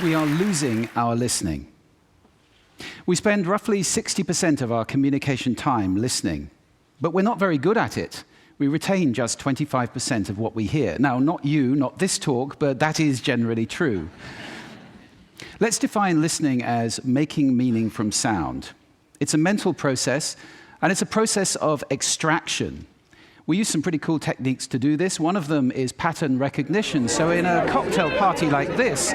We are losing our listening. We spend roughly 60% of our communication time listening, but we're not very good at it. We retain just 25% of what we hear. Now, not you, not this talk, but that is generally true. Let's define listening as making meaning from sound. It's a mental process, and it's a process of extraction. We use some pretty cool techniques to do this. One of them is pattern recognition. So in a cocktail party like this,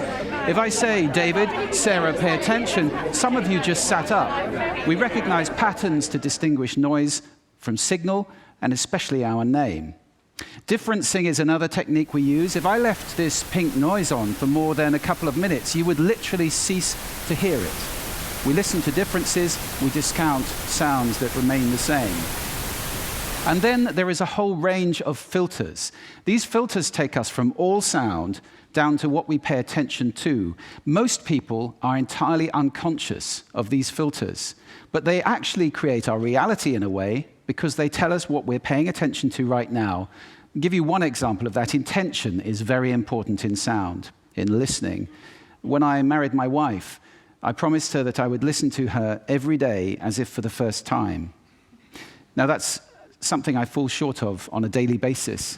if I say, David, Sarah, pay attention, some of you just sat up. We recognize patterns to distinguish noise from signal, and especially our name. Differencing is another technique we use. If I left this pink noise on for more than a couple of minutes, you would literally cease to hear it. We listen to differences, we discount sounds that remain the same. And then there is a whole range of filters. These filters take us from all sound down to what we pay attention to. Most people are entirely unconscious of these filters, but they actually create our reality in a way because they tell us what we're paying attention to right now. I'll give you one example of that. Intention is very important in sound, in listening. When I married my wife, I promised her that I would listen to her every day as if for the first time. Now that's something I fall short of on a daily basis.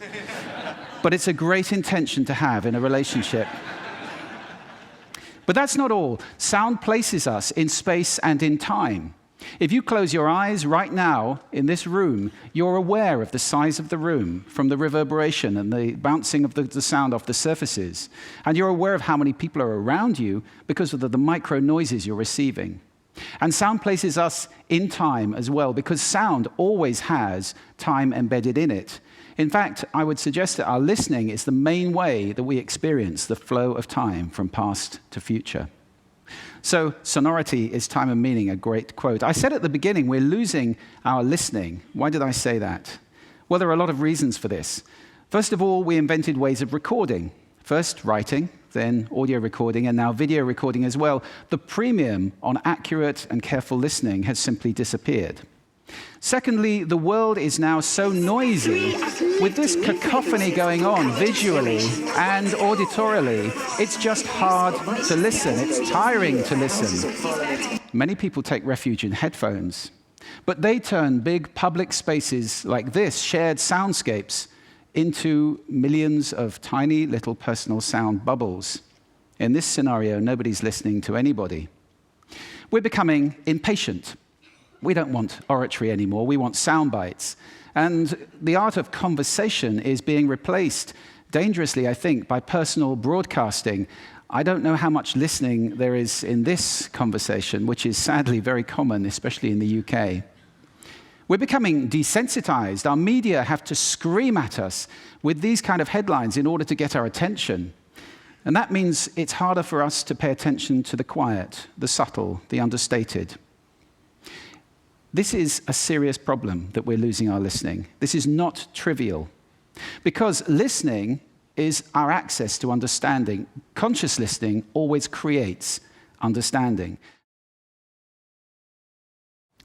But it's a great intention to have in a relationship. But that's not all. Sound places us in space and in time. If you close your eyes right now in this room, you're aware of the size of the room from the reverberation and the bouncing of the sound off the surfaces. And you're aware of how many people are around you because of the micro noises you're receiving. And sound places us in time as well, because sound always has time embedded in it. In fact, I would suggest that our listening is the main way that we experience the flow of time from past to future. So, sonority is time and meaning, a great quote. I said at the beginning, we're losing our listening. Why did I say that? Well, there are a lot of reasons for this. First of all, we invented ways of recording. First, writing, then audio recording, and now video recording as well. The premium on accurate and careful listening has simply disappeared. Secondly, the world is now so noisy, with this cacophony going on visually and auditorily, it's just hard to listen. It's tiring to listen. Many people take refuge in headphones, but they turn big public spaces like this, shared soundscapes, into millions of tiny little personal sound bubbles. In this scenario, nobody's listening to anybody. We're becoming impatient. We don't want oratory anymore, we want sound bites. And the art of conversation is being replaced, dangerously, I think, by personal broadcasting. I don't know how much listening there is in this conversation, which is sadly very common, especially in the UK. We're becoming desensitized. Our media have to scream at us with these kind of headlines in order to get our attention. And that means it's harder for us to pay attention to the quiet, the subtle, the understated. This is a serious problem that we're losing our listening. This is not trivial. Because listening is our access to understanding. Conscious listening always creates understanding.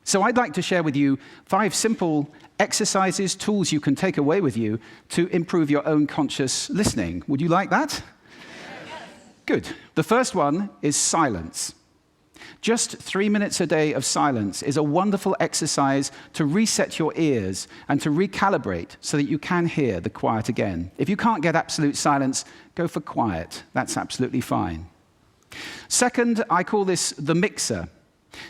So I'd like to share with you 5 simple exercises, tools you can take away with you to improve your own conscious listening. Would you like that? Good. The first one is silence. Just 3 minutes a day of silence is a wonderful exercise to reset your ears and to recalibrate so that you can hear the quiet again. If you can't get absolute silence, go for quiet. That's absolutely fine. Second, I call this the mixer.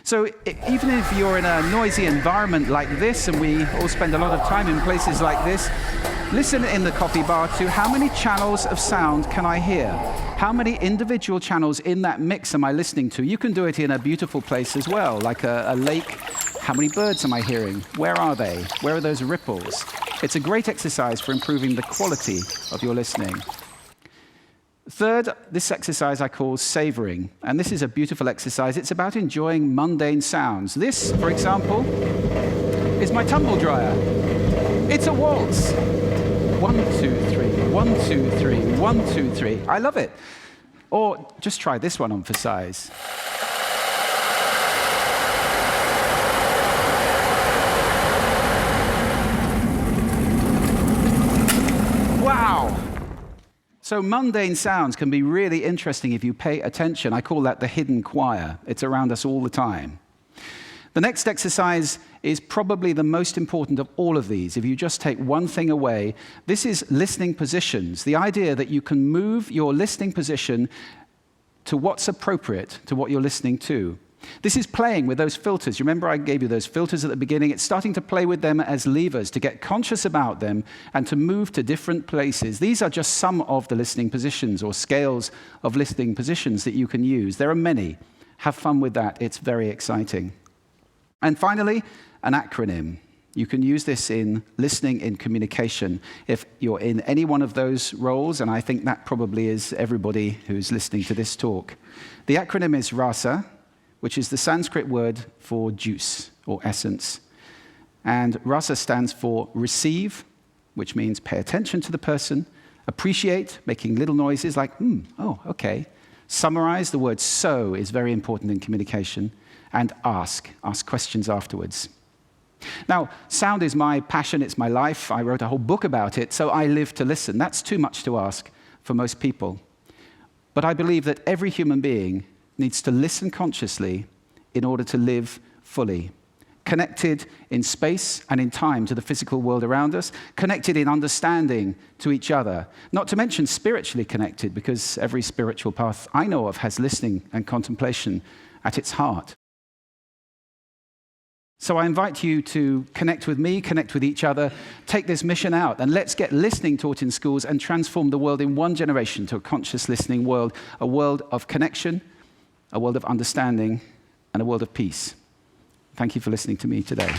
So even if you're in a noisy environment like this, and we all spend a lot of time in places like this, listen in the coffee bar to how many channels of sound can I hear? How many individual channels in that mix am I listening to? You can do it in a beautiful place as well, like a lake. How many birds am I hearing? Where are they? Where are those ripples? It's a great exercise for improving the quality of your listening. Third, this exercise I call savoring, and this is a beautiful exercise. It's about enjoying mundane sounds. This, for example, is my tumble dryer. It's a waltz. 1, 2, 3, 1, 2, 3, 1, 2, 3. I love it. Or just try this one on for size. Wow. So mundane sounds can be really interesting if you pay attention. I call that the hidden choir. It's around us all the time. The next exercise is probably the most important of all of these. If you just take one thing away, this is listening positions. The idea that you can move your listening position to what's appropriate to what you're listening to. This is playing with those filters. You remember I gave you those filters at the beginning? It's starting to play with them as levers, to get conscious about them and to move to different places. These are just some of the listening positions or scales of listening positions that you can use. There are many. Have fun with that. It's very exciting. And finally, an acronym. You can use this in listening, in communication. If you're in any one of those roles, and I think that probably is everybody who's listening to this talk. The acronym is RASA, which is the Sanskrit word for juice or essence. And RASA stands for receive, which means pay attention to the person, appreciate, making little noises like, oh, okay. Summarize, the word so is very important in communication, and ask questions afterwards. Now, sound is my passion, it's my life. I wrote a whole book about it, so I live to listen. That's too much to ask for most people. But I believe that every human being needs to listen consciously in order to live fully. Connected in space and in time to the physical world around us, connected in understanding to each other, not to mention spiritually connected, because every spiritual path I know of has listening and contemplation at its heart. So I invite you to connect with me, connect with each other, take this mission out, and let's get listening taught in schools and transform the world in one generation to a conscious listening world, a world of connection, a world of understanding, and a world of peace. Thank you for listening to me today.